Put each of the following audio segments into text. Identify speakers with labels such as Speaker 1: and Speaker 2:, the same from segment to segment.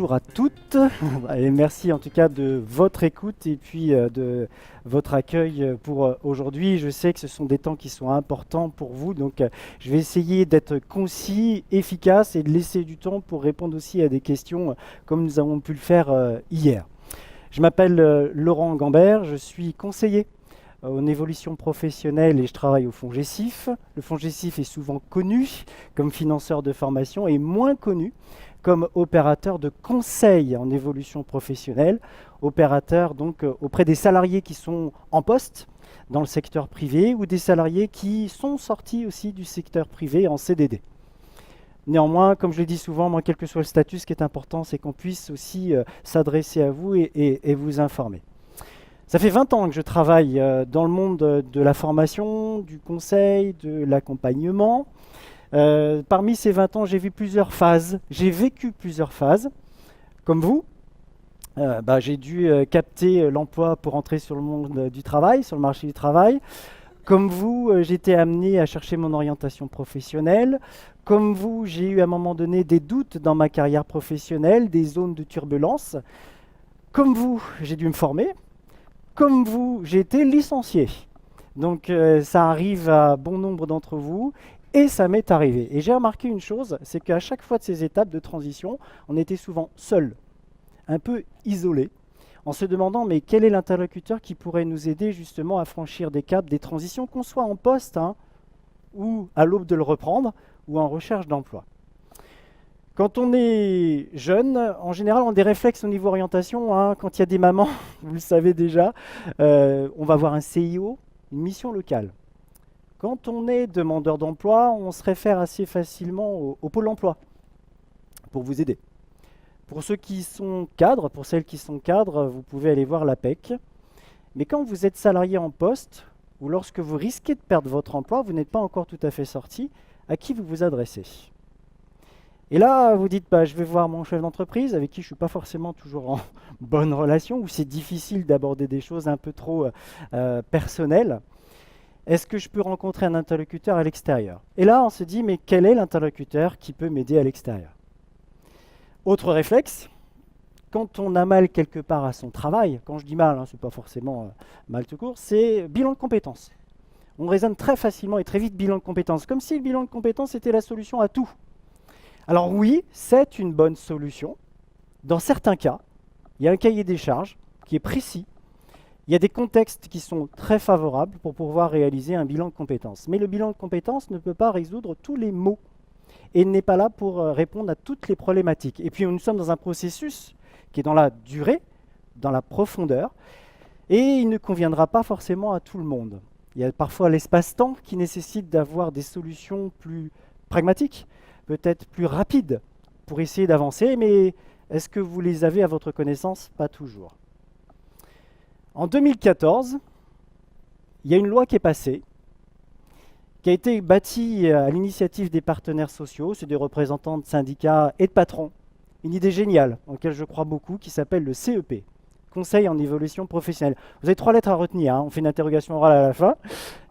Speaker 1: Bonjour à toutes et merci en tout cas de votre écoute et puis de votre accueil pour aujourd'hui. Je sais que ce sont des temps qui sont importants pour vous, donc je vais essayer d'être concis, efficace et de laisser du temps pour répondre aussi à des questions comme nous avons pu le faire hier. Je m'appelle Laurent Gambert, je suis conseiller en évolution professionnelle et je travaille au FONGECIF. Le FONGECIF est souvent connu comme financeur de formation et moins connu comme opérateur de conseil en évolution professionnelle, opérateur donc auprès des salariés qui sont en poste dans le secteur privé ou des salariés qui sont sortis aussi du secteur privé en CDD. Néanmoins, comme je le dis souvent, moi, quel que soit le statut, ce qui est important, c'est qu'on puisse aussi s'adresser à vous et vous informer. Ça fait 20 ans que je travaille dans le monde de la formation, du conseil, de l'accompagnement. Parmi ces 20 ans, j'ai vu plusieurs phases. J'ai vécu plusieurs phases. Comme vous, j'ai dû capter l'emploi pour entrer sur le monde du travail, sur le marché du travail. Comme vous, j'ai été amené à chercher mon orientation professionnelle. Comme vous, j'ai eu à un moment donné des doutes dans ma carrière professionnelle, des zones de turbulence. Comme vous, j'ai dû me former. Comme vous, j'ai été licencié. Donc ça arrive à bon nombre d'entre vous et ça m'est arrivé. Et j'ai remarqué une chose, c'est qu'à chaque fois de ces étapes de transition, on était souvent seul, un peu isolé, en se demandant mais quel est l'interlocuteur qui pourrait nous aider justement à franchir des caps, des transitions, qu'on soit en poste ou à l'aube de le reprendre ou en recherche d'emploi. Quand on est jeune, en général, on a des réflexes au niveau orientation. Quand il y a des mamans, vous le savez déjà, on va voir un CIO, une mission locale. Quand on est demandeur d'emploi, on se réfère assez facilement au pôle emploi pour vous aider. Pour ceux qui sont cadres, pour celles qui sont cadres, vous pouvez aller voir l'APEC. Mais quand vous êtes salarié en poste, ou lorsque vous risquez de perdre votre emploi, vous n'êtes pas encore tout à fait sorti, à qui vous vous adressez ? Et là, vous dites, je vais voir mon chef d'entreprise, avec qui je ne suis pas forcément toujours en bonne relation, où c'est difficile d'aborder des choses un peu trop personnelles. Est-ce que je peux rencontrer un interlocuteur à l'extérieur ? Et là, on se dit, mais quel est l'interlocuteur qui peut m'aider à l'extérieur ? Autre réflexe, quand on a mal quelque part à son travail, quand je dis mal, ce n'est pas forcément mal tout court, c'est bilan de compétences. On raisonne très facilement et très vite bilan de compétences, comme si le bilan de compétences était la solution à tout. Alors oui, c'est une bonne solution. Dans certains cas, il y a un cahier des charges qui est précis. Il y a des contextes qui sont très favorables pour pouvoir réaliser un bilan de compétences. Mais le bilan de compétences ne peut pas résoudre tous les maux et n'est pas là pour répondre à toutes les problématiques. Et puis nous sommes dans un processus qui est dans la durée, dans la profondeur, et il ne conviendra pas forcément à tout le monde. Il y a parfois l'espace-temps qui nécessite d'avoir des solutions plus pragmatiques, peut-être plus rapides pour essayer d'avancer, mais est-ce que vous les avez à votre connaissance ? Pas toujours. En 2014, il y a une loi qui est passée, qui a été bâtie à l'initiative des partenaires sociaux, c'est des représentants de syndicats et de patrons. Une idée géniale, en laquelle je crois beaucoup, qui s'appelle le CEP, Conseil en évolution professionnelle. Vous avez 3 lettres à retenir, on fait une interrogation orale à la fin.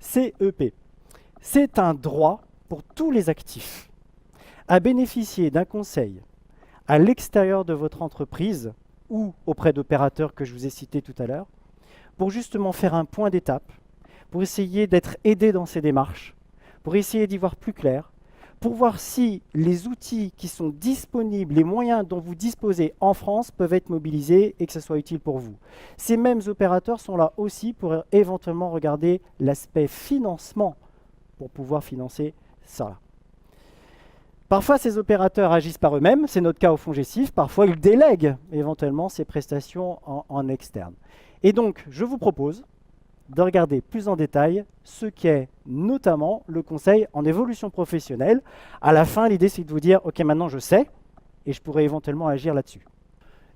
Speaker 1: CEP. C'est un droit pour tous les actifs à bénéficier d'un conseil à l'extérieur de votre entreprise ou auprès d'opérateurs que je vous ai cités tout à l'heure, pour justement faire un point d'étape, pour essayer d'être aidé dans ces démarches, pour essayer d'y voir plus clair, pour voir si les outils qui sont disponibles, les moyens dont vous disposez en France peuvent être mobilisés et que ce soit utile pour vous. Ces mêmes opérateurs sont là aussi pour éventuellement regarder l'aspect financement pour pouvoir financer ça. Parfois, ces opérateurs agissent par eux-mêmes, c'est notre cas au FONGECIF. Parfois, ils délèguent éventuellement ces prestations en externe. Et donc, je vous propose de regarder plus en détail ce qu'est notamment le conseil en évolution professionnelle. À la fin, l'idée, c'est de vous dire, OK, maintenant je sais, et je pourrais éventuellement agir là-dessus.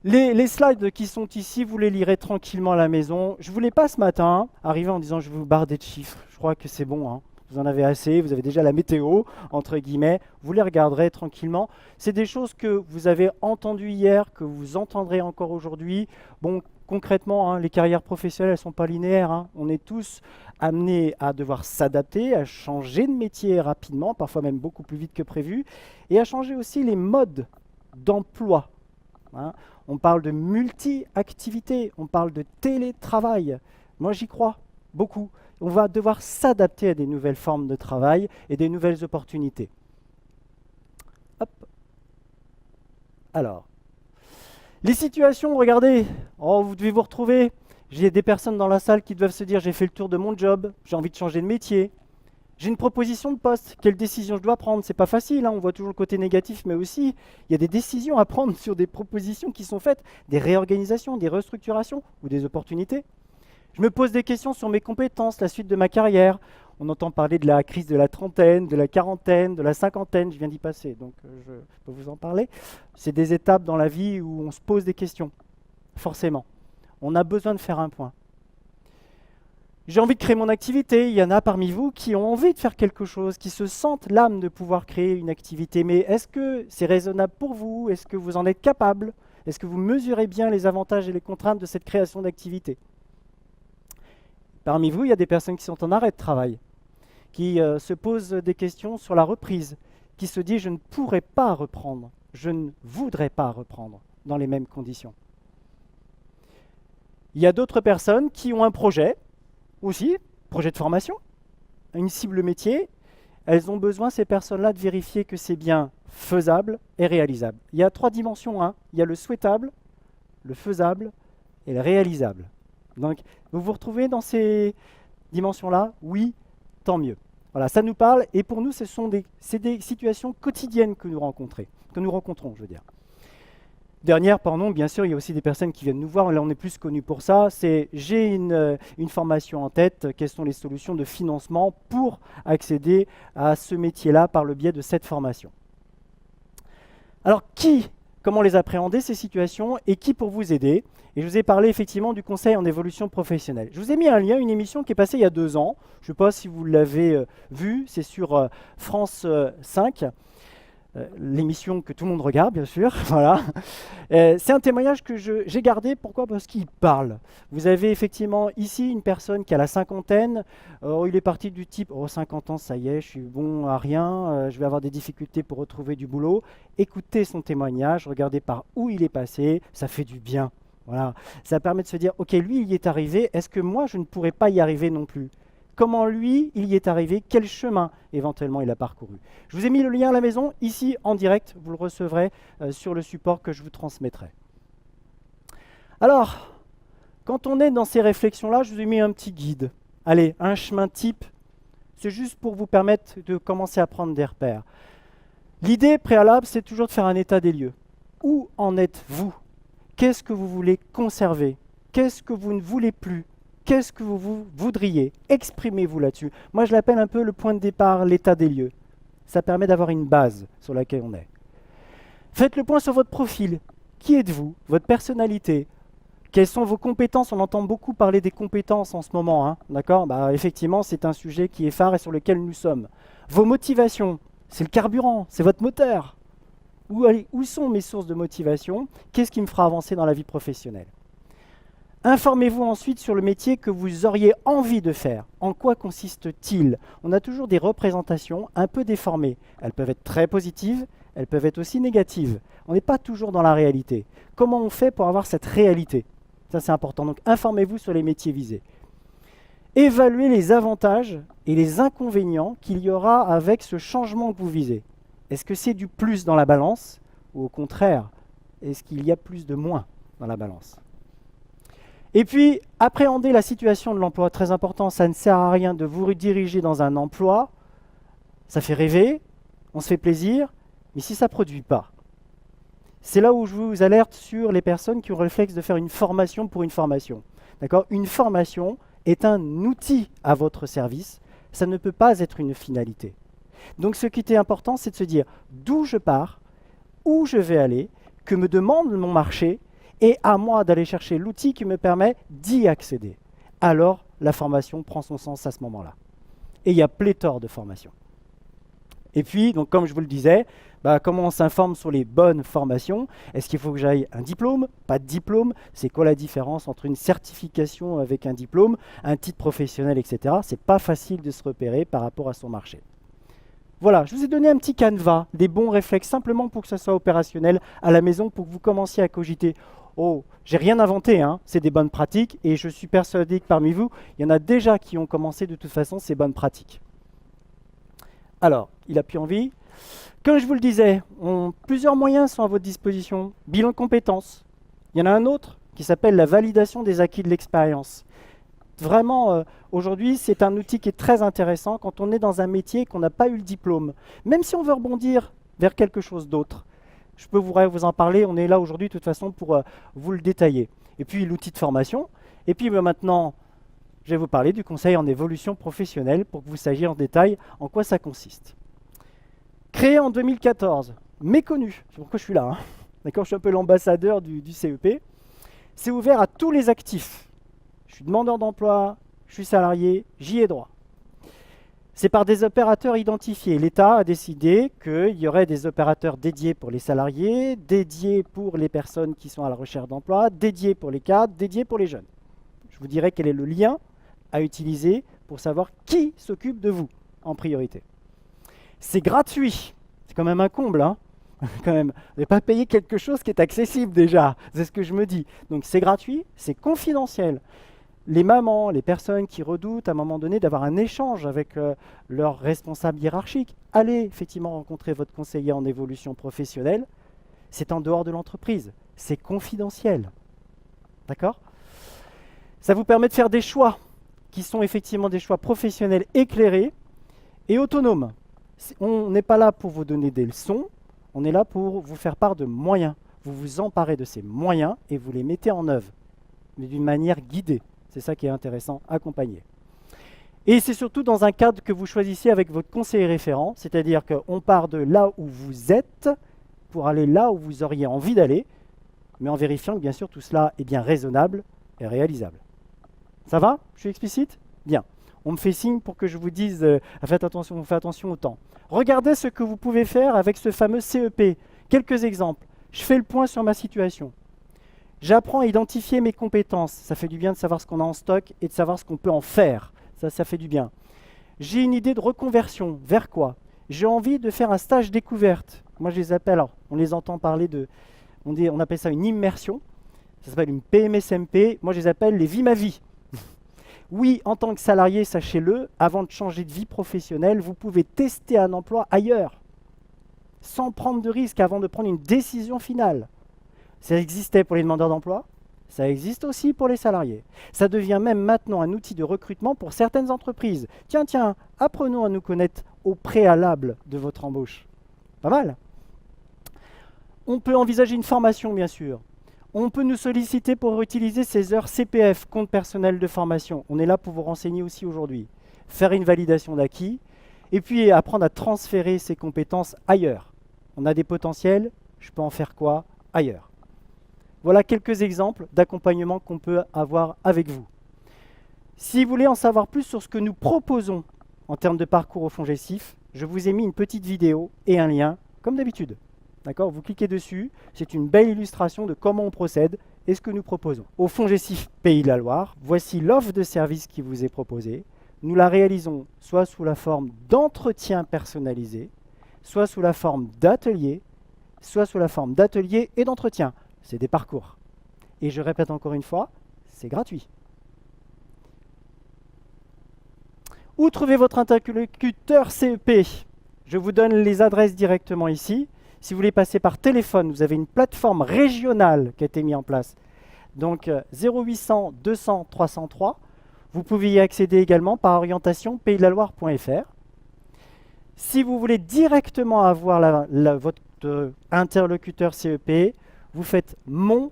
Speaker 1: Les slides qui sont ici, vous les lirez tranquillement à la maison. Je ne voulais pas ce matin arriver en disant, je vais vous barder de chiffres. Je crois que c'est bon, Vous en avez assez, vous avez déjà la météo, entre guillemets, vous les regarderez tranquillement. C'est des choses que vous avez entendues hier, que vous entendrez encore aujourd'hui. Bon, concrètement, les carrières professionnelles, elles ne sont pas linéaires. On est tous amenés à devoir s'adapter, à changer de métier rapidement, parfois même beaucoup plus vite que prévu, et à changer aussi les modes d'emploi hein. On parle de multi-activité, on parle de télétravail. Moi, j'y crois beaucoup. On va devoir s'adapter à des nouvelles formes de travail et des nouvelles opportunités. Hop. Alors, les situations, regardez, oh, vous devez vous retrouver. J'ai des personnes dans la salle qui doivent se dire, j'ai fait le tour de mon job, j'ai envie de changer de métier. J'ai une proposition de poste, quelle décision je dois prendre? C'est pas facile, hein, on voit toujours le côté négatif, mais aussi il y a des décisions à prendre sur des propositions qui sont faites, des réorganisations, des restructurations ou des opportunités. Je me pose des questions sur mes compétences, la suite de ma carrière. On entend parler de la crise de la trentaine, de la quarantaine, de la cinquantaine, je viens d'y passer, donc je peux vous en parler. C'est des étapes dans la vie où on se pose des questions, forcément. On a besoin de faire un point. J'ai envie de créer mon activité. Il y en a parmi vous qui ont envie de faire quelque chose, qui se sentent l'âme de pouvoir créer une activité. Mais est-ce que c'est raisonnable pour vous? Est-ce que vous en êtes capable? Est-ce que vous mesurez bien les avantages et les contraintes de cette création d'activité? Parmi vous, il y a des personnes qui sont en arrêt de travail, qui se posent des questions sur la reprise, qui se disent « je ne pourrai pas reprendre, je ne voudrais pas reprendre dans les mêmes conditions ». Il y a d'autres personnes qui ont un projet, aussi, projet de formation, une cible métier. Elles ont besoin, ces personnes-là, de vérifier que c'est bien faisable et réalisable. Il y a 3 dimensions, hein. Il y a le souhaitable, le faisable et le réalisable. Donc, vous vous retrouvez dans ces dimensions-là? Oui, tant mieux. Voilà, ça nous parle, et pour nous, c'est des situations quotidiennes que nous rencontrons, je veux dire. Dernière, pardon, bien sûr, il y a aussi des personnes qui viennent nous voir, là on est plus connus pour ça, c'est j'ai une formation en tête, quelles sont les solutions de financement pour accéder à ce métier-là par le biais de cette formation. Alors comment les appréhender ces situations et qui pour vous aider? Et je vous ai parlé effectivement du conseil en évolution professionnelle. Je vous ai mis un lien, une émission qui est passée il y a 2 ans, je ne sais pas si vous l'avez vue, c'est sur France 5. L'émission que tout le monde regarde, bien sûr. Voilà. C'est un témoignage que j'ai gardé. Pourquoi? Parce qu'il parle. Vous avez effectivement ici une personne qui a la cinquantaine. Il est parti du type « Oh, 50 ans, ça y est, je suis bon à rien, je vais avoir des difficultés pour retrouver du boulot ». Écoutez son témoignage, regardez par où il est passé, ça fait du bien. Voilà. Ça permet de se dire « Ok, lui, il y est arrivé, est-ce que moi, je ne pourrais pas y arriver non plus ?» Comment lui, il y est arrivé, quel chemin éventuellement il a parcouru. Je vous ai mis le lien à la maison, ici en direct, vous le recevrez sur le support que je vous transmettrai. Alors, quand on est dans ces réflexions-là, je vous ai mis un petit guide. Allez, un chemin type, c'est juste pour vous permettre de commencer à prendre des repères. L'idée préalable, c'est toujours de faire un état des lieux. Où en êtes-vous? Qu'est-ce que vous voulez conserver? Qu'est-ce que vous ne voulez plus? Qu'est-ce que vous voudriez? Exprimez-vous là-dessus. Moi, je l'appelle un peu le point de départ, l'état des lieux. Ça permet d'avoir une base sur laquelle on est. Faites le point sur votre profil. Qui êtes-vous? Votre personnalité? Quelles sont vos compétences? On entend beaucoup parler des compétences en ce moment, hein, d'accord? Effectivement, c'est un sujet qui est phare et sur lequel nous sommes. Vos motivations, c'est le carburant, c'est votre moteur. Où sont mes sources de motivation? Qu'est-ce qui me fera avancer dans la vie professionnelle? Informez-vous ensuite sur le métier que vous auriez envie de faire. En quoi consiste-t-il? On a toujours des représentations un peu déformées. Elles peuvent être très positives, elles peuvent être aussi négatives. On n'est pas toujours dans la réalité. Comment on fait pour avoir cette réalité? Ça, c'est important. Donc, informez-vous sur les métiers visés. Évaluez les avantages et les inconvénients qu'il y aura avec ce changement que vous visez. Est-ce que c'est du plus dans la balance ou au contraire, est-ce qu'il y a plus de moins dans la balance? Et puis, appréhender la situation de l'emploi, très important, ça ne sert à rien de vous rediriger dans un emploi, ça fait rêver, on se fait plaisir, mais si ça ne produit pas. C'est là où je vous alerte sur les personnes qui ont le réflexe de faire une formation pour une formation. D'accord? Une formation est un outil à votre service, ça ne peut pas être une finalité. Donc ce qui était important, c'est de se dire d'où je pars, où je vais aller, que me demande mon marché, et à moi d'aller chercher l'outil qui me permet d'y accéder. Alors, la formation prend son sens à ce moment-là. Et il y a pléthore de formations. Et puis, donc, comme je vous le disais, comment on s'informe sur les bonnes formations? Est-ce qu'il faut que j'aille un diplôme? Pas de diplôme? C'est quoi la différence entre une certification avec un diplôme, un titre professionnel, etc. C'est pas facile de se repérer par rapport à son marché. Voilà, je vous ai donné un petit canevas, des bons réflexes, simplement pour que ça soit opérationnel à la maison, pour que vous commenciez à cogiter. Oh, j'ai rien inventé, hein, c'est des bonnes pratiques, et je suis persuadé que parmi vous, il y en a déjà qui ont commencé de toute façon ces bonnes pratiques. Alors, il a plus envie. Comme je vous le disais, plusieurs moyens sont à votre disposition. Bilan de compétences. Il y en a un autre qui s'appelle la validation des acquis de l'expérience. Vraiment, aujourd'hui, c'est un outil qui est très intéressant quand on est dans un métier et qu'on n'a pas eu le diplôme. Même si on veut rebondir vers quelque chose d'autre. Je peux vous en parler, on est là aujourd'hui de toute façon pour vous le détailler. Et puis l'outil de formation. Et puis maintenant, je vais vous parler du conseil en évolution professionnelle pour que vous sachiez en détail en quoi ça consiste. Créé en 2014, méconnu, c'est pourquoi je suis là, hein. D'accord, je suis un peu l'ambassadeur du CEP. C'est ouvert à tous les actifs. Je suis demandeur d'emploi, je suis salarié, j'y ai droit. C'est par des opérateurs identifiés. L'État a décidé qu'il y aurait des opérateurs dédiés pour les salariés, dédiés pour les personnes qui sont à la recherche d'emploi, dédiés pour les cadres, dédiés pour les jeunes. Je vous dirai quel est le lien à utiliser pour savoir qui s'occupe de vous en priorité. C'est gratuit. C'est quand même un comble, hein. Quand même, vous n'avez pas payé quelque chose qui est accessible déjà. C'est ce que je me dis. Donc c'est gratuit, c'est confidentiel. Les mamans, les personnes qui redoutent à un moment donné d'avoir un échange avec leur responsable hiérarchique, allez effectivement rencontrer votre conseiller en évolution professionnelle. C'est en dehors de l'entreprise. C'est confidentiel. D'accord ? Ça vous permet de faire des choix qui sont effectivement des choix professionnels éclairés et autonomes. On n'est pas là pour vous donner des leçons, on est là pour vous faire part de moyens. Vous vous emparez de ces moyens et vous les mettez en œuvre, mais d'une manière guidée. C'est ça qui est intéressant, accompagné. Et c'est surtout dans un cadre que vous choisissez avec votre conseiller référent, c'est-à-dire qu'on part de là où vous êtes pour aller là où vous auriez envie d'aller, mais en vérifiant que bien sûr tout cela est bien raisonnable et réalisable. Ça va? Je suis explicite? Bien. On me fait signe pour que je vous dise, faites attention, on fait attention au temps. Regardez ce que vous pouvez faire avec ce fameux CEP. Quelques exemples. Je fais le point sur ma situation. J'apprends à identifier mes compétences. Ça fait du bien de savoir ce qu'on a en stock et de savoir ce qu'on peut en faire. Ça fait du bien. J'ai une idée de reconversion. Vers quoi? J'ai envie de faire un stage découverte. Moi, je les appelle, alors, on les entend parler de, on appelle ça une immersion. Ça s'appelle une PMSMP. Moi, je les appelle les vies ma vie. Oui, en tant que salarié, sachez-le, avant de changer de vie professionnelle, vous pouvez tester un emploi ailleurs, sans prendre de risque avant de prendre une décision finale. Ça existait pour les demandeurs d'emploi, ça existe aussi pour les salariés. Ça devient même maintenant un outil de recrutement pour certaines entreprises. Tiens, apprenons à nous connaître au préalable de votre embauche. Pas mal. On peut envisager une formation, bien sûr. On peut nous solliciter pour utiliser ces heures CPF, compte personnel de formation. On est là pour vous renseigner aussi aujourd'hui. Faire une validation d'acquis et puis apprendre à transférer ses compétences ailleurs. On a des potentiels, je peux en faire quoi ailleurs? Voilà quelques exemples d'accompagnement qu'on peut avoir avec vous. Si vous voulez en savoir plus sur ce que nous proposons en termes de parcours au FONGECIF, je vous ai mis une petite vidéo et un lien, comme d'habitude. D'accord, vous cliquez dessus, c'est une belle illustration de comment on procède et ce que nous proposons. Au FONGECIF Pays de la Loire, voici l'offre de service qui vous est proposée. Nous la réalisons soit sous la forme d'entretien personnalisé, soit sous la forme d'atelier, soit sous la forme d'atelier et d'entretien. C'est des parcours. Et je répète encore une fois, c'est gratuit. Où trouver votre interlocuteur CEP? Je vous donne les adresses directement ici. Si vous voulez passer par téléphone, vous avez une plateforme régionale qui a été mise en place. Donc 0800 200 303. Vous pouvez y accéder également par orientation paysdelaloire.fr. Si vous voulez directement avoir votre interlocuteur CEP, vous faites mon-cep.org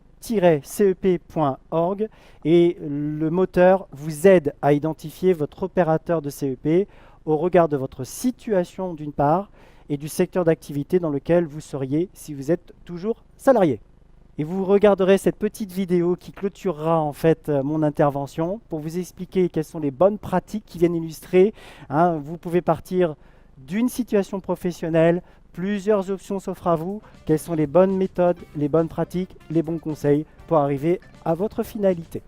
Speaker 1: et le moteur vous aide à identifier votre opérateur de CEP au regard de votre situation d'une part et du secteur d'activité dans lequel vous seriez si vous êtes toujours salarié. Et vous regarderez cette petite vidéo qui clôturera en fait mon intervention pour vous expliquer quelles sont les bonnes pratiques qui viennent illustrer. Vous pouvez partir d'une situation professionnelle, plusieurs options s'offrent à vous, quelles sont les bonnes méthodes, les bonnes pratiques, les bons conseils pour arriver à votre finalité.